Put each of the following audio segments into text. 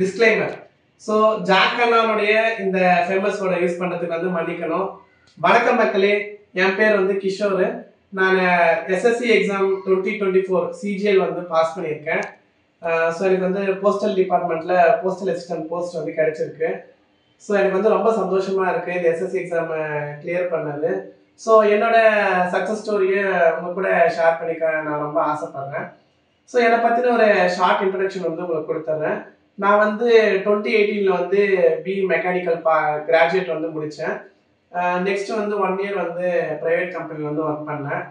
Disclaimer. So jack அண்ணாவுடைய இந்த famous வேர்டை யூஸ் பண்ணுறதுக்கு வந்து மன்னிக்கணும். வணக்கம் மக்களே, என் பேர் வந்து கிஷோர். நான் எஸ்எஸ்சி எக்ஸாம் 2024 சிஜிஎல் வந்து பாஸ் பண்ணியிருக்கேன். ஸோ எனக்கு வந்து போஸ்டல் டிபார்ட்மெண்ட்டில் போஸ்டல் அசிஸ்டன்ட் போஸ்ட் வந்து கிடைச்சிருக்கு. ஸோ எனக்கு வந்து ரொம்ப சந்தோஷமாக இருக்குது இந்த எஸ்எஸ்சி எக்ஸாமை கிளியர் பண்ணது. ஸோ என்னோட சக்ஸஸ் ஸ்டோரியை உங்க கூட ஷேர் பண்ணிக்க நான் ரொம்ப ஆசைப்படுறேன். ஸோ என்னை பற்றின ஒரு ஷார்ட் இன்ட்ரடக்ஷன் வந்து உங்களுக்கு கொடுத்துட்றேன். நான் வந்து 2018 வந்து பிஇ மெக்கானிக்கல் கிராஜுவேட் வந்து முடித்தேன். நெக்ஸ்ட் வந்து 1 இயர் வந்து ப்ரைவேட் கம்பெனியில் வந்து ஒர்க் பண்ணேன்.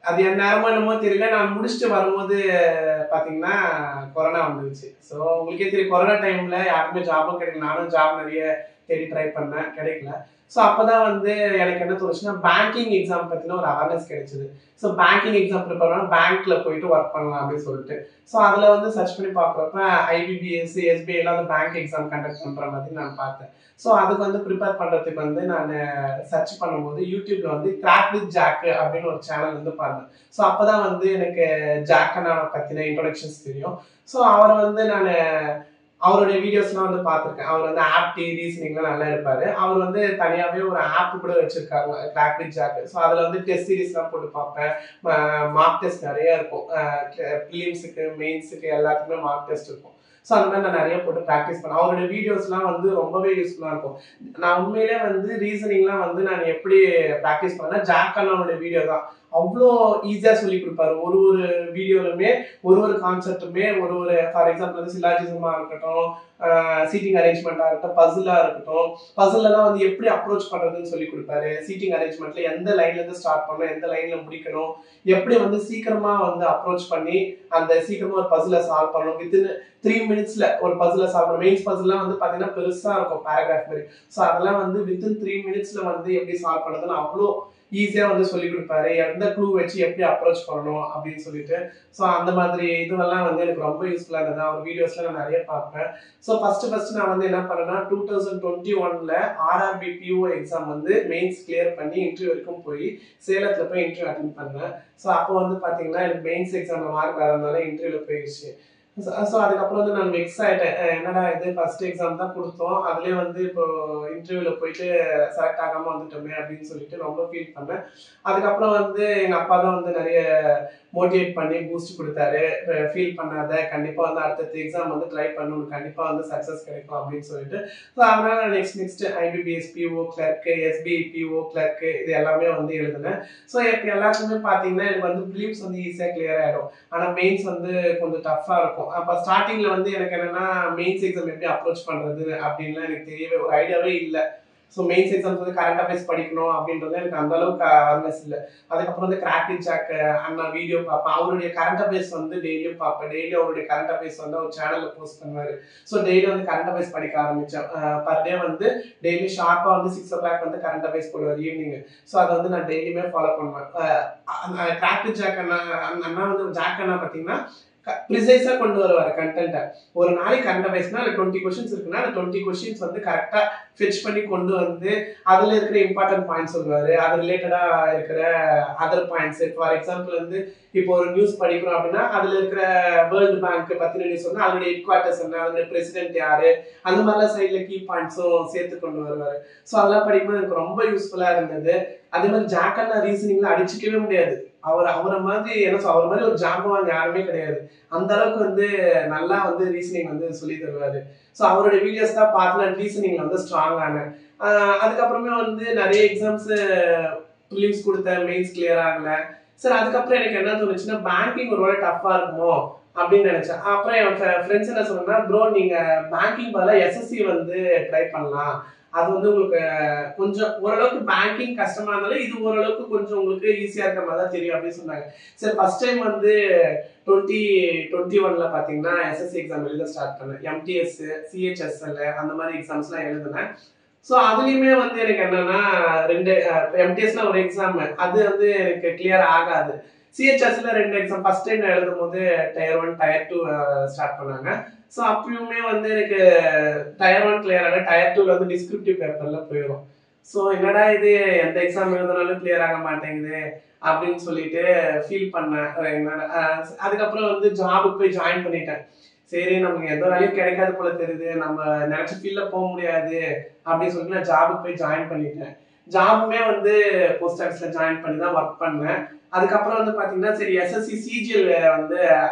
அது என் நேரமோ என்னமோ தெரியல, நான் முடிச்சுட்டு வரும்போது பார்த்தீங்கன்னா கொரோனா வந்துருச்சு. ஸோ உங்களுக்கே தெரியும், கொரோனா டைமில் யாருக்குமே ஜாபும் கிடைக்கல. நானும் ஜாப் நிறைய தேடி ட்ரை பண்ணேன், கிடைக்கல. ஸோ அப்போதான் வந்து எனக்கு என்ன தோணுச்சுன்னா, பேங்கிங் எக்ஸாம் பற்றின ஒரு அவேர்னஸ் கிடைச்சிது. ஸோ பேங்கிங் எக்ஸாம் ப்ரிப்பேர் பண்ணால் பேங்க்கில் போயிட்டு ஒர்க் பண்ணலாம் அப்படின்னு சொல்லிட்டு, ஸோ அதில் வந்து சர்ச் பண்ணி பார்க்குறப்ப ஐபிபிஎஸ், எஸ்பிஐ எல்லாம் வந்து பேங்க் எக்ஸாம் கண்டக்ட் பண்ணுற மாதிரி நான் பார்த்தேன். ஸோ அதுக்கு வந்து ப்ரிப்பேர் பண்ணுறதுக்கு வந்து நான் சர்ச் பண்ணும்போது யூடியூப்ல வந்து கிராக் வித் ஜாக் அப்படின்னு ஒரு சேனல் வந்து பார்த்தேன். ஸோ அப்போதான் வந்து எனக்கு ஜாக் அண்ணா பற்றின இன்ட்ரோடக்ஷன்ஸ் தெரியும். ஸோ அவரை வந்து நான் அவருடைய வீடியோஸ்லாம் வந்து பார்த்துருக்கேன். அவர் வந்து ஆப்டி ரீசனிங்லாம் நல்லா எடுப்பாரு. அவர் வந்து தனியாகவே ஒரு ஆப் கூட வச்சிருக்காங்க, கிராக் வித் ஜாக். ஸோ அதில் வந்து டெஸ்ட் சீரீஸ்லாம் போட்டு பார்ப்பேன். மார்க் டெஸ்ட் நிறைய இருக்கும். பிலிம்ஸுக்கு, மெயின்ஸுக்கு எல்லாத்துக்குமே மார்க் டெஸ்ட் இருக்கும். ஸோ அந்த மாதிரி நான் நிறைய போட்டு ப்ராக்டிஸ் பண்ணேன். அவருடைய வீடியோஸ்லாம் வந்து ரொம்பவே யூஸ்ஃபுல்லாக இருக்கும். நான் உண்மையிலே வந்து ரீசனிங்லாம் வந்து நான் எப்படி ப்ராக்டிஸ் பண்ணேன், ஜாக் அண்ணாவுடைய வீடியோ தான். அவ்வளோ ஈஸியாக சொல்லி கொடுப்பாரு. ஒரு ஒரு வீடியோலுமே ஒரு கான்செப்ட்டுமே ஒரு ஃபார் எக்ஸாம்பிள் வந்து சிலாஜிசமாக இருக்கட்டும், சீட்டிங் அரேஞ்ச்மெண்ட்டாக இருக்கட்டும், பசிலாக இருக்கட்டும். பசிலெல்லாம் வந்து எப்படி அப்ரோச் பண்ணுறதுன்னு சொல்லி கொடுப்பாரு. சீட்டிங் அரேஞ்ச்மெண்ட்டில் எந்த லைன்லேருந்து ஸ்டார்ட் பண்ணணும், எந்த லைனில் முடிக்கணும், எப்படி வந்து சீக்கிரமாக வந்து அப்ரோச் பண்ணி அந்த சீக்கிரமாக ஒரு பசிலை சால்வ் பண்ணணும். வித்தின் 3 மினிட்ஸில் ஒரு பசிலை சால்வ் பண்ணணும். மெயின்ஸ் பசிலாம் வந்து பார்த்தீங்கன்னா பெருசாக இருக்கும், பேராகிராஃப் மாதிரி. ஸோ அதெல்லாம் வந்து வித்தின் 3 மினிட்ஸில் வந்து எப்படி சால்வ் பண்ணுறதுன்னு அவ்வளோ ஈஸியாக வந்து சொல்லி கொடுப்பாரு. எந்த க்ளூ வச்சு எப்படி அப்ரோச் பண்ணணும் அப்படின்னு சொல்லிட்டு. ஸோ அந்த மாதிரி இதுவெல்லாம் வந்து எனக்கு ரொம்ப யூஸ்ஃபுல்லாக இருந்தது. அவர் வீடியோஸ்லாம் நான் நிறைய பார்ப்பேன். ஸோ ஃபர்ஸ்ட் நான் வந்து என்ன பண்ணேன்னா, 2021 ஆர்ஆர்பி பிஓ எக்ஸாம் வந்து மெயின்ஸ் கிளியர் பண்ணி இன்டர்வியூ வரைக்கும் போய் சேலத்தில் போய் இன்டர்வியூ அட்டென்ட் பண்ணேன். ஸோ அப்போ வந்து பார்த்தீங்கன்னா எனக்கு மெயின்ஸ் எக்ஸாமில் மார்க் வரதுனால இன்டர்வியூவில் போயிடுச்சு. ஸோ அதுக்கப்புறம் வந்து நான் மிக்ஸ் ஆகிட்டேன். என்னடா இது, ஃபர்ஸ்ட் எக்ஸாம் தான் கொடுத்தோம், அதுலேயே வந்து இப்போ இன்டர்வியூவில் போயிட்டு செலக்ட் ஆகாமல் வந்துட்டோமே அப்படின்னு சொல்லிட்டு ரொம்ப ஃபீல் பண்ணேன். அதுக்கப்புறம் வந்து எங்கள் அப்பா தான் வந்து நிறைய மோட்டிவேட் பண்ணி பூஸ்ட் கொடுத்தாரு. ஃபீல் பண்ணாத, கண்டிப்பாக வந்து அடுத்த எக்ஸாம் வந்து ட்ரை பண்ணணும், கண்டிப்பாக வந்து சக்ஸஸ் கிடைக்கும் அப்படின்னு சொல்லிட்டு. ஸோ அதனால் next IBPS PO clerk, SBI PO clerk, இது எல்லாமே வந்து எழுதினேன். ஸோ எனக்கு எல்லாருக்குமே பார்த்தீங்கன்னா எனக்கு வந்து பிலிம்ஸ் வந்து ஈஸியாக கிளியர் ஆகிடும். ஆனால் மெயின்ஸ் வந்து கொஞ்சம் டஃப்பாக இருக்கும். அப்போ ஸ்டார்டிங்ல வந்து எனக்கு என்னன்னா, மெயின்ஸ் எக்ஸாம் எப்படி அப்ரோச் பண்றது அப்படின்லாம் எனக்கு தெரியவே, ஒரு ஐடியாவே இல்லை. ஸோ மெயின்ஸ் எக்ஸாம்ஸ் வந்து கரண்ட் அஃபேர்ஸ் படிக்கணும் அப்படின்றது எனக்கு அந்த அளவுக்கு அவேர்னஸ் இல்லை. அதுக்கப்புறம் வந்து கிராக் வித் ஜாக் அண்ணா வீடியோ பார்ப்பேன். அவருடைய கரண்ட் அஃபேர்ஸ் வந்து டெய்லியும் பார்ப்பேன். டெய்லியும் அவருடைய கரண்ட் அஃபேர்ஸ் வந்து ஒரு சேனலில் போஸ்ட் பண்ணுவார். ஸோ டெய்லி வந்து கரண்ட் அஃபேர்ஸ் படிக்க ஆரம்பித்தேன். பர் டே வந்து டெய்லி ஷார்ப்பாக வந்து 6 o'clock வந்து கரண்ட் அஃபேர்ஸ் போடுவார் ஈவினிங். ஸோ அதை வந்து நான் டெய்லியுமே ஃபாலோ பண்ணுவேன். கிராக் வித் ஜாக் அண்ணா வந்து ஜாக் அண்ணா பார்த்தீங்கன்னா ப்ரிசைஸா கொண்டு வருவார் கண்டென்ட்டை. ஒரு நாளைக்கு கரண்ட் அஃபேர்ஸ்னா அது 20 கொஸ்டின்ஸ் இருக்குன்னா அந்த 20 கொஸ்டின்ஸ் வந்து கரெக்டா ஃபெட்ச் பண்ணி கொண்டு வந்து அதுல இருக்கிற இம்பார்ட்டன்ட் பாயிண்ட்ஸ் சொல்லுவாரு. அது ரிலேட்டடா இருக்கிற அதர் பாயிண்ட்ஸ். ஃபார் எக்ஸாம்பிள் வந்து இப்போ ஒரு நியூஸ் படிக்கிறோம் அப்படின்னா அதுல இருக்கிற வேர்ல்டு பேங்க் பத்தின நியூஸ் வந்து அதனுடைய ஹெட் குவார்ட்டர்ஸ் என்ன, அதனுடைய பிரசிடென்ட் யாரு, அந்த மாதிரிலாம் சைட்ல கீ பாயிண்ட்ஸும் சேர்த்து கொண்டு வருவாரு. ஸோ அதெல்லாம் படிக்கும்போது எனக்கு ரொம்ப யூஸ்ஃபுல்லா இருந்தது. அதே மாதிரி ஜாக் அண்ணா ரீசனிங்ல அடிச்சுக்கவே முடியாது. அவரை மாதிரி என்ன அவர் மாதிரி ஒரு ஜாம்பவான் யாருமே கிடையாது. அந்த அளவுக்கு வந்து நல்லா வந்து ரீசனிங் வந்து சொல்லி தருவாரு. ஸோ அவருடைய வீடியோஸ் தான் பார்த்து நான் ரீசனிங்ல வந்து ஸ்ட்ராங் ஆனேன். அதுக்கப்புறமே வந்து நிறைய எக்ஸாம்ஸ் ப்ரிலிம்ஸ் கொடுத்தேன், மெயின்ஸ் கிளியர் ஆகல. சார் அதுக்கப்புறம் எனக்கு என்ன தோணுச்சுன்னா, பேங்கிங் ஒரு வேலை டஃப்பா இருக்குமோ அப்படின்னு நினைச்சேன். அப்புறம் என் ஃப்ரெண்ட்ஸ் என்ன சொன்னா, ப்ரோ நீங்க பேங்கிங் பதிலாக எஸ்எஸ்சி வந்து ட்ரை பண்ணலாம், அது வந்து உங்களுக்கு கொஞ்சம் ஓரளவுக்கு பேங்கிங் கஷ்டமா இருந்தாலும் இது ஓரளவுக்கு கொஞ்சம் உங்களுக்கு ஈஸியா இருக்கிற மாதிரி தான் தெரியும் அப்படின்னு சொன்னாங்க. சரி ஃபர்ஸ்ட் டைம் வந்து 2021 பார்த்தீங்கன்னா எஸ்எஸ்சி எக்ஸாம் எழுத ஸ்டார்ட் பண்ணேன். எம்டிஎஸ், சிஹெச்எஸ்எல் அந்த மாதிரி எக்ஸாம்ஸ்லாம் எழுதினேன். ஸோ அதுலேயுமே வந்து எனக்கு என்னன்னா, 2 எம்டிஎஸ்ல ஒரு எக்ஸாம் அது வந்து எனக்கு கிளியர் ஆகாது. சிஹெச்எஸ்ல 2 எக்ஸாம் ஃபர்ஸ்ட் டைம் நான் எழுதும் போது டயர் 1 டயர் 2 ஸ்டார்ட் பண்ணாங்க. ஸோ அப்பயுமே வந்து எனக்கு டயர் 1 கிளியர் ஆக டயர் 2 வந்து டிஸ்கிரிப்டிவ் பேப்பர்ல போயிடும். ஸோ என்னடா இது, எந்த எக்ஸாம் எழுதினாலும் கிளியர் ஆக மாட்டேங்குது அப்படின்னு சொல்லிட்டு ஃபீல் பண்ணேன். அதுக்கப்புறம் வந்து ஜாபுக்கு போய் ஜாயின் பண்ணிட்டேன். சரி நமக்கு எந்த வேலையும் கிடைக்காது போல தெரியுது, நம்ம நினைச்ச ஃபீல்ட்ல போக முடியாது அப்படின்னு சொல்லிட்டு நான் ஜாபுக்கு போய் ஜாயின் பண்ணிட்டேன். ஜாபுமே வந்து போஸ்ட் ஆஃபீஸ்ல ஜாயின் பண்ணி தான் ஒர்க் பண்ணேன். அதுக்கப்புறம் வந்து பாத்தீங்கன்னா சரி எஸ்எஸ்சி சிஜிஎல் வந்து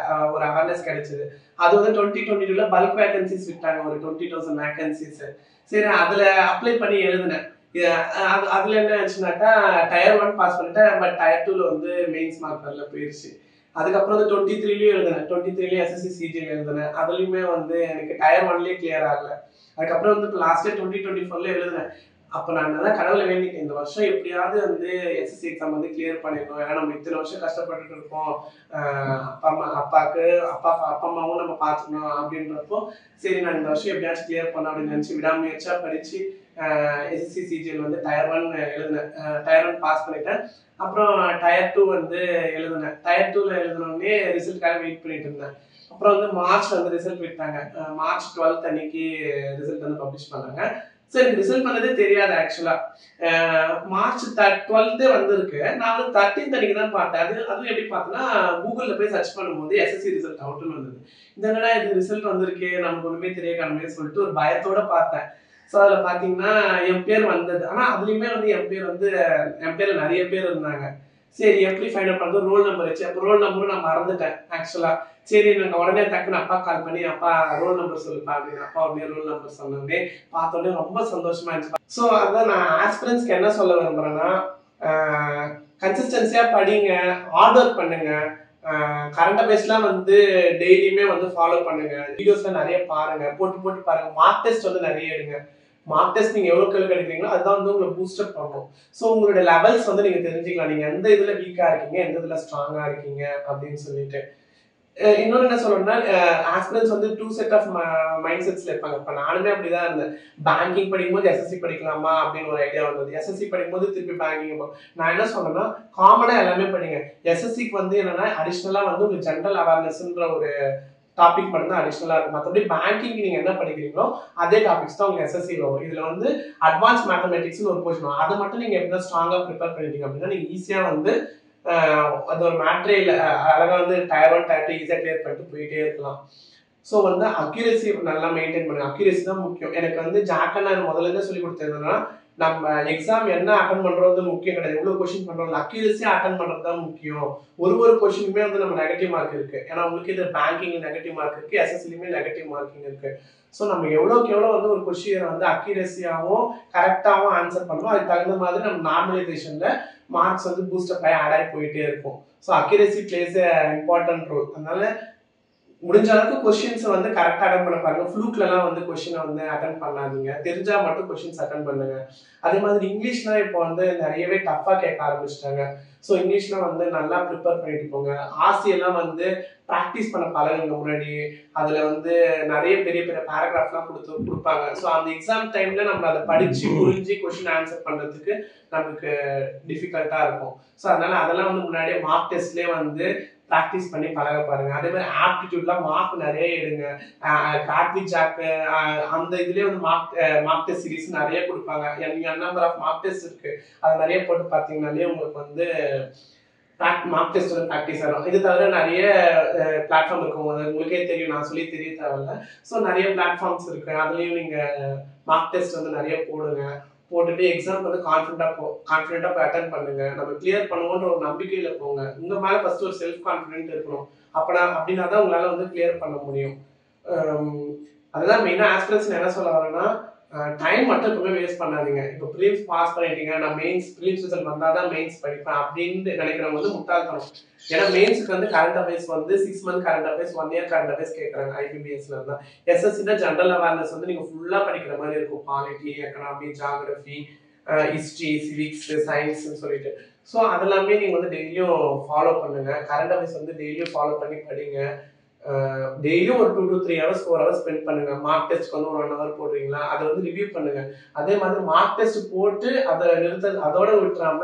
ஒரு அவேர்னஸ் கிடைச்சது. அது வந்து 2022ல பல்க் வேகன்சிஸ் விட்டாங்க, ஒரு 20,000 வேகன்சிஸ். சரி அதுல அப்ளை பண்ணி எழுதினேன். அதுல என்ன ஆச்சுனாக்கா டயர் 1 பாஸ் பண்ணிட்டேன், பட் டயர் 2ல வந்து மெயின்ஸ் மார்க் வரல, போயிருச்சு. அதுக்கப்புறம் வந்து 23லயும் எழுதினேன், 23லயும் எஸ்எஸ்சி சிஜிஎல் எழுதினேன். அதுலயுமே வந்து எனக்கு டயர் 1லயே கிளியர் ஆகல. அதுக்கப்புறம் வந்து இப்போ லாஸ்ட் 2024ல எழுதினேன். அப்ப நான் தான் கடவுளை வேண்டிட்டேன், இந்த வருஷம் எப்படியாவது வந்து எஸ்எஸ்சி எக்ஸாம் வந்து கிளியர் பண்ணிடணும். ஏன்னா நம்ம இத்தனை வருஷம் கஷ்டப்பட்டுட்டு இருக்கோம், அப்பா அம்மாவும் நம்ம பார்த்துக்கணும் அப்படின்றப்போ சரி நான் இந்த வருஷம் எப்படியாச்சும் கிளியர் பண்ண அப்படின்னு நினைச்சு விடாமுயற்சியா படிச்சு எஸ்எஸ்சி சிஜிஎல் வந்து டயர் 1 எழுதினேன். டயர் 1 பாஸ் பண்ணிட்டேன். அப்புறம் டயர் 2 வந்து எழுதினேன். டயர் 2ல எழுதினோடனே ரிசல்ட்காக வெயிட் பண்ணிட்டு இருந்தேன். அப்புறம் வந்து மார்ச் வந்து ரிசல்ட் விட்டாங்க. மார்ச் 12 அன்னைக்கு ரிசல்ட் வந்து பப்ளிஷ் பண்ணாங்க. ஸோ எனக்கு ரிசல்ட் பண்ணதே தெரியாது ஆக்சுவலா. மார்ச் 12 வந்திருக்கு, நான் வந்து 13 அன்னைக்கு தான் பார்த்தேன். அதுவும் எப்படி பார்த்தேன்னா கூகுளில் போய் சர்ச் பண்ணும்போது எஸ்எஸ்சி ரிசல்ட் அவுட்னு வந்தது. இந்த என்னடா இது ரிசல்ட் வந்திருக்கு, நமக்கு ஒண்ணுமே தெரியாமே சொல்லிட்டு ஒரு பயத்தோட பார்த்தேன். ஸோ அதில் பார்த்தீங்கன்னா என் பேர் வந்தது. ஆனால் அதுலேயுமே வந்து என் பேர்ல நிறைய பேர் இருந்தாங்க. சரி எப்படி ஃபைண்ட் அவுட் பண்ணுறது, ரோல் நம்பர் வச்சு. அப்போ ரோல் நம்பரும் நான் மறந்துட்டேன் ஆக்சுவலா. சரி நாங்கள் உடனே டக்குன்னு அப்பா கால் பண்ணி அப்பா ரோல் நம்பர் சொல்லுப்பா அப்படின்னு அப்பா உடனே ரோல் நம்பர் சொன்னோடனே பார்த்தோன்னே ரொம்ப சந்தோஷமா இருந்துச்சு. ஸோ அதான் நான் ஆஸ்பிரன்ஸ்க்கு என்ன சொல்ல விரும்புறேன்னா, கன்சிஸ்டன்சியா படிங்க, ஹார்ட் ஒர்க் பண்ணுங்க, கரண்ட் அஃபேர்ஸ்லாம் வந்து டெய்லியுமே வந்து ஃபாலோ பண்ணுங்க, வீடியோஸ்லாம் நிறைய பாருங்க, போட்டு பாருங்க, மார்க் டெஸ்ட் வந்து நிறைய எடுங்க. மார்க் டெஸ்ட் நீங்க எவ்வளவு கேள்வி எடுக்கிறீங்களோ அதுதான் வந்து உங்களை பூஸ்டப் பண்ணும். ஸோ உங்களோட லெவல்ஸ் வந்து நீங்க தெரிஞ்சுக்கலாம், நீங்க எந்த இதுல வீக்கா இருக்கீங்க, எந்த இதுல ஸ்ட்ராங்கா இருக்கீங்க அப்படின்னு சொல்லிட்டு. இன்னொன்னு என்ன சொல்லணும்னா, ஆஸ்பிரன்ஸ் வந்து 2 செட் ஆஃப் மைண்ட் செட்ஸ்ல இருப்பாங்க. இப்ப நானுமே அப்படிதான் இருந்தேன். பேங்கிங் படிக்கும்போது எஸ்எஸ்சி படிக்கலாமா அப்படின்னு ஒரு ஐடியா வந்தது. எஸ்எஸ்சி படிக்கும்போது திருப்பி பேங்கிங். நான் என்ன சொன்னேன்னா காமனா எல்லாமே படிங்க. எஸ்எஸ்சிக்கு வந்து என்னன்னா அடிஷனலா வந்து உங்களுக்கு ஜென்ரல் அவேர்னஸ்ன்ற ஒரு டாபிக் மட்டும் தான் அடிஷனலா இருக்கும். மற்றபடி பேங்கிங் நீங்க என்ன படிக்கிறீங்களோ அதே டாபிக்ஸ் தான் உங்களுக்கு எஸ்எஸ்சி வரும். இதுல வந்து அட்வான்ஸ் மேத்தமெட்டிக்ஸ்னு ஒரு போர்ஷன் வரும். அதை மட்டும் நீங்க எப்படின்னா ஸ்ட்ராங்கா ப்ரிப்பேர் பண்ணிட்டீங்க அப்படின்னா நீங்க ஈஸியா வந்து அது ஒரு மேட்ரே இல்லை, அழகா வந்து டயர் 1 டயர் 2 ஈஸியாக கிளியர் பண்ணிட்டு போயிட்டே இருக்கலாம். ஸோ வந்து அக்யூரேசி நல்லா மெயின்டைன் பண்ணுங்க. அக்யூரேசி தான் முக்கியம். எனக்கு வந்து ஜாக்கண்ணா முதல்ல இருந்தே சொல்லி கொடுத்ததுன்னா நம்ம எக்ஸாம் என்ன அட்டன் பண்றது முக்கியம் கிடையாது, எவ்வளவு கொஸ்டின் பண்றோம், அக்யூரேசியா அட்டன் பண்றது தான் முக்கியம். ஒரு கொஸ்டினுமே வந்து நம்ம நெகட்டிவ் மார்க் இருக்கு. ஏன்னா உங்களுக்கு இது பேங்கிங் நெகட்டிவ் மார்க் இருக்கு, எஸ்எஸ்சிலுமே நெகட்டிவ் மார்க்கிங் இருக்கு. ஸோ நம்ம எவ்வளோக்கு எவ்வளோ வந்து ஒரு கொஸ்டினை வந்து அக்யூரேசியாகவும் கரெக்டாகவும் ஆன்சர் பண்ணுவோம், அதுக்கு தகுந்த மாதிரி நம்ம நார்மலைசேஷன்ல மார்க்ஸ் வந்து பூஸ்டப் ஆகி ஆட் ஆகி போயிட்டே இருக்கும். So accuracy plays important role. அதனால முடிஞ்ச அளவுக்கு கொஸ்டின்ஸ் வந்து கரெக்டாக அட்டன் பண்ண பாருங்க. ஃப்ளூக்லாம் வந்து கொஸ்டினை வந்து அட்டன் பண்ணாதீங்க, தெரிஞ்சா மட்டும் கொஸ்டின்ஸ் அட்டன் பண்ணுங்க. அதே மாதிரி இங்கிலீஷ்லாம் இப்போ வந்து நிறையவே டஃப்பாக கேட்க ஆரம்பிச்சிட்டாங்க. ஸோ இங்கிலீஷ்லாம் வந்து நல்லா ப்ரிப்பேர் பண்ணிட்டு போங்க. ஆசியெல்லாம் வந்து ப்ராக்டிஸ் பண்ண பழகுங்க முன்னாடி. அதில் வந்து நிறைய பெரிய பெரிய பேராகிராஃப்லாம் கொடுப்பாங்க. ஸோ அந்த எக்ஸாம் டைம்ல நம்ம அதை படிச்சு புரிஞ்சு கொஸ்டின் ஆன்சர் பண்ணுறதுக்கு நமக்கு டிஃபிகல்ட்டாக இருக்கும். ஸோ அதனால அதெல்லாம் வந்து முன்னாடியே மார்க் டெஸ்ட்லேயே வந்து ப்ராக்டிஸ் பண்ணி பழக பாருங்க. அதே மாதிரி ஆப்டிடியூட்லாம் மார்க் நிறைய எடுங்க. காட்வி ஜாக் அந்த இதுலேயே வந்து மார்க் டெஸ்ட் சீரிஸ் நிறைய கொடுப்பாங்க. நம்பர் ஆஃப் மார்க் டெஸ்ட் இருக்கு, அது நிறைய போட்டு பார்த்தீங்கன்னாலே உங்களுக்கு வந்து மார்க் டெஸ்ட் வந்து ப்ராக்டிஸ் ஆகும். இது தவிர நிறைய பிளாட்ஃபார்ம் இருக்கும், உங்களுக்கே தெரியும், நான் சொல்லி தெரிய தேவையில்ல. ஸோ நிறைய பிளாட்ஃபார்ம்ஸ் இருக்கு, அதுலேயும் நீங்கள் மார்க் டெஸ்ட் வந்து நிறைய போட்டுட்டு எக்ஸாம் வந்து கான்ஃபிடென்ட்டா போய் அட்டன் பண்ணுங்க. நம்ம கிளியர் பண்ணுவோன்ற ஒரு நம்பிக்கையில போங்க. உங்க மேல ஃபர்ஸ்ட் ஒரு செல்ஃப் கான்ஃபிடென்ட் இருக்கணும். அப்படின்னா தான் உங்களால வந்து கிளியர் பண்ண முடியும். அதுதான் மெயினா ஆஸ்பிரன்ஸ் என்ன சொல்ல வரேன்னா, டைம் மட்டும் எப்பவுமே வேஸ்ட் பண்ணாதீங்க. இப்போ ப்ரீலிம்ஸ் பாஸ் பண்ணிட்டீங்க, நான் ப்ரீலிம்ஸ் ரிசல்ட் வந்தாதான் மெயின்ஸ் படிப்பேன் அப்படின்னு நினைக்கிறவங்க வந்து முட்டாள்தனம். ஏன்னா மெயின்ஸுக்கு வந்து கரண்ட் அஃபேர்ஸ் வந்து 6 month current affairs, 1 year current affairs கேட்கறாங்க ஐபிபிஎஸ்ல இருந்தா. எஸ்எஸ்சினா ஜென்ரல் அவேர்னஸ் வந்து நீங்க ஃபுல்லா படிக்கிற மாதிரி இருக்கும். Polity, economy, geography, history, civics, சயின்ஸ்ன்னு சொல்லிட்டு. ஸோ அதெல்லாமே நீங்க வந்து டெய்லியும் ஃபாலோ பண்ணுங்க. கரண்ட் அஃபேர்ஸ் வந்து டெய்லியும் ஃபாலோ பண்ணி படிங்க. டெய்லியும் ஒரு 2 to 3 hours 4 hours ஸ்பெண்ட் பண்ணுங்க. மார்க் டெஸ்ட்க்கு வந்து ஒரு 1 hour போடுறீங்களா, அதை வந்து ரிவ்யூ பண்ணுங்க. அதே மாதிரி மார்க் டெஸ்ட் போட்டு அதை அதோட விட்டுறாம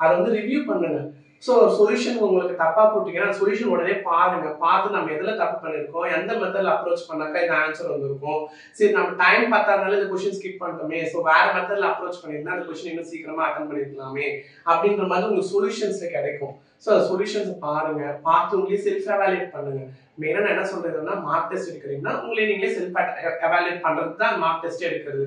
அதை வந்து ரிவ்யூ பண்ணுங்க. ஸோ சொல்யூஷன் உங்களுக்கு தப்பா போட்டீங்கன்னா சொல்யூஷன் உடனே பாருங்க. பார்த்து நம்ம எதில் தப்பு பண்ணிருக்கோம், எந்த மெத்தட்ல அப்ரோச் பண்ணாக்கா இந்த ஆன்சர் வந்திருக்கும். சரி நம்ம டைம் பார்த்தாருனால இந்த கொஸ்டின் ஸ்கிப் பண்ணிட்டோமே, ஸோ வேற மெத்தட்ல அப்ரோச் பண்ணியிருந்தா அந்த கொஸ்டின் இன்னும் சீக்கிரமா அட்டன் பண்ணிருக்கலாமே அப்படின்ற மாதிரி உங்களுக்கு சொல்யூஷன்ஸ் கிடைக்கும். ஸோ சொல்யூஷன்ஸ் பாருங்க, பார்த்து உங்களே செல்ஃப் எவாலுவேட் பண்ணுங்க. மெயினாக நான் என்ன சொல்றதுன்னா மார்க் டெஸ்ட் எடுக்கிறீங்கன்னா உங்களை நீங்களே செல்ஃப் எவாலுவேட் பண்றது தான் மார்க் டெஸ்ட் எடுக்கிறது.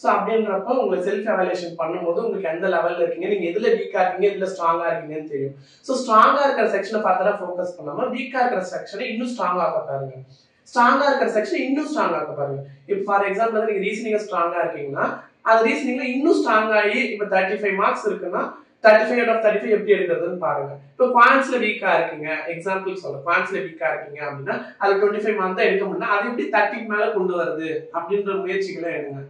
ஸோ அப்படின்றப்ப உங்களை செல்ஃப் எவாலுவேஷன் பண்ணும்போது உங்களுக்கு எந்த லெவலில் இருக்கீங்க, நீங்கள் எதில் வீக்காக இருக்கீங்க, எதில் ஸ்ட்ராங்காக இருக்கீங்கன்னு தெரியும். ஸோ ஸ்ட்ராங்காக இருக்கிற செக்ஷனை பார்த்தா ஃபோக்கஸ் பண்ணாமல் வீக்காக இருக்கிற செக்ஷனை இன்னும் ஸ்ட்ராங்காக பாருங்க. ஸ்ட்ராங்காக இருக்கிற செக்ஷன் இன்னும் ஸ்ட்ராங்காக பாருங்க. இப்போ ஃபார் எக்ஸாம்பிள் வந்து நீங்கள் ரீசனிங்காக ஸ்ட்ராங்காக இருக்கீங்கன்னா அது ரீசனிங்ல இன்னும் ஸ்ட்ராங் ஆகி இப்போ 35 மார்க்ஸ் இருக்குன்னா 35 out of 35 எப்படி எடுக்கிறதுன்னு பாருங்க. இப்போ குவான்ஸ்ல வீக்கா இருக்கீங்க, எக்ஸாம்பிள் சொல்ல குவான்ஸ்ல வீக்கா இருக்கீங்க அப்படின்னா அது 25 மார்க் தான் எடுக்க முடியும், அது எப்படி 30 மேல கொண்டு வருது அப்படின்ற முயற்சிகளை எடுங்க.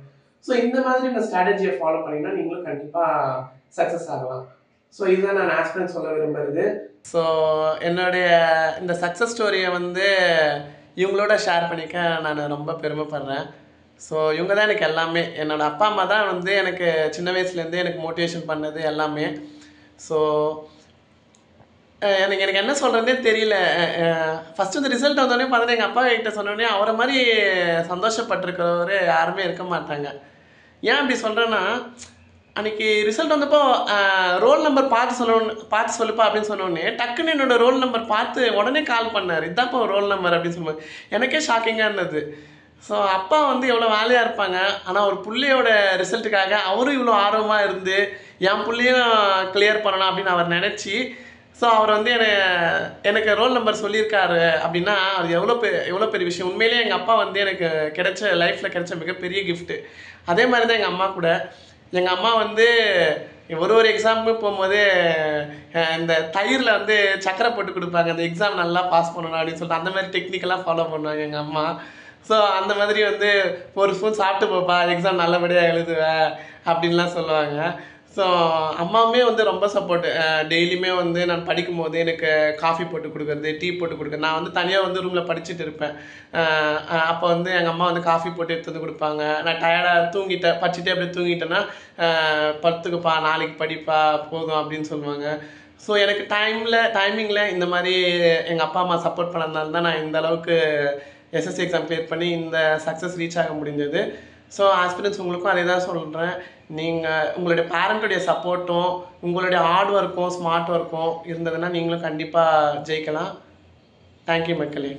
ஸோ இந்த மாதிரி இந்த ஸ்ட்ராட்டஜியை ஃபாலோ பண்ணீங்கன்னா நீங்களும் கண்டிப்பா சக்சஸ் ஆகலாம். ஸோ இதுதான் நான் ஆஸ்பிரன்ட் சொல்ல விரும்புறது. ஸோ என்னுடைய இந்த சக்சஸ் ஸ்டோரியை வந்து இவங்களோட ஷேர் பண்ணிக்க நான் ரொம்ப பெருமைப்படுறேன். ஸோ இவங்க தான் எனக்கு எல்லாமே. என்னோடய அப்பா அம்மா தான் வந்து எனக்கு சின்ன வயசுலேருந்தே எனக்கு மோட்டிவேஷன் பண்ணது எல்லாமே. ஸோ எனக்கு என்ன சொல்கிறதே தெரியல. ஃபஸ்ட்டு இந்த ரிசல்ட் வந்தோடனே பார்த்தோன்னே எங்கள் அப்பா கிட்ட சொன்னோடனே அவரை மாதிரி சந்தோஷப்பட்டிருக்கிறவர் யாருமே இருக்க மாட்டாங்க. ஏன் அப்படி சொல்கிறேன்னா, அன்றைக்கி ரிசல்ட் வந்தப்போ ரோல் நம்பர் பார்த்து சொல்லுப்பா அப்படின்னு சொன்னோடனே டக்குன்னு என்னோடய ரோல் நம்பர் பார்த்து உடனே கால் பண்ணார், இதான்ப்பா ரோல் நம்பர் அப்படின்னு சொல்லுவாங்க. எனக்கே ஷாக்கிங்காக இருந்தது. ஸோ அப்பா வந்து எவ்வளோ வேலையாக இருப்பாங்க, ஆனால் ஒரு பிள்ளையோட ரிசல்ட்டுக்காக அவரும் இவ்வளோ ஆர்வமாக இருந்து என் பிள்ளையும் கிளியர் பண்ணணும் அப்படின்னு அவர் நினச்சி, ஸோ அவர் வந்து எனக்கு ரோல் நம்பர் சொல்லியிருக்காரு அப்படின்னா அது எவ்வளோ பெரிய விஷயம். உண்மையிலேயே எங்கள் அப்பா வந்து எனக்கு லைஃப்பில் கிடைச்ச மிகப்பெரிய கிஃப்ட்டு. அதே மாதிரி தான் எங்கள் அம்மா கூட. எங்கள் அம்மா வந்து ஒரு எக்ஸாமுக்கு போகும்போது இந்த தயிரில் வந்து சக்கரை போட்டு கொடுப்பாங்க, அந்த எக்ஸாம் நல்லா பாஸ் பண்ணணும் அப்படின்னு சொல்லிட்டு அந்த மாதிரி டெக்னிக்கெல்லாம் ஃபாலோ பண்ணுவாங்க எங்கள் அம்மா. ஸோ அந்த மாதிரி வந்து ஒரு ஸ்பூன் சாப்பிட்டு போப்பா, எக்ஸாம் நல்லபடியாக எழுதுவேன் அப்படின்லாம் சொல்லுவாங்க. ஸோ அம்மாவுமே வந்து ரொம்ப சப்போர்ட்டு. டெய்லியுமே வந்து நான் படிக்கும்போது எனக்கு காஃபி போட்டு கொடுக்குறது, டீ போட்டு கொடுக்குறது. நான் வந்து தனியாக வந்து ரூமில் படிச்சுட்டு இருப்பேன். அப்போ வந்து எங்கள் அம்மா வந்து காஃபி போட்டு எடுத்து வந்து கொடுப்பாங்க. நான் டயர்டாக படிச்சுட்டே அப்படியே தூங்கிட்டேன்னா படுத்துக்குப்பா, நாளைக்கு படிப்பா போதும் அப்படின்னு சொல்லுவாங்க. ஸோ எனக்கு டைமிங்கில் இந்த மாதிரி எங்கள் அப்பா அம்மா சப்போர்ட் பண்ணதுனால தான் நான் இந்த அளவுக்கு எஸ்எஸ்சி எக்ஸாம் கிளியர் பண்ணி இந்த சக்ஸஸ் ரீச் ஆக முடிஞ்சது. ஸோ ஆஸ்பிரன்ஸ் உங்களுக்கும் அதே தான் சொல்கிறேன். நீங்கள் உங்களுடைய பேரண்ட்டுடைய சப்போர்ட்டும் உங்களுடைய ஹார்ட் ஒர்க்கும் ஸ்மார்ட் ஒர்க்கும் இருந்ததுன்னா நீங்களும் கண்டிப்பாக ஜெயிக்கலாம். தேங்க்யூ மக்களே.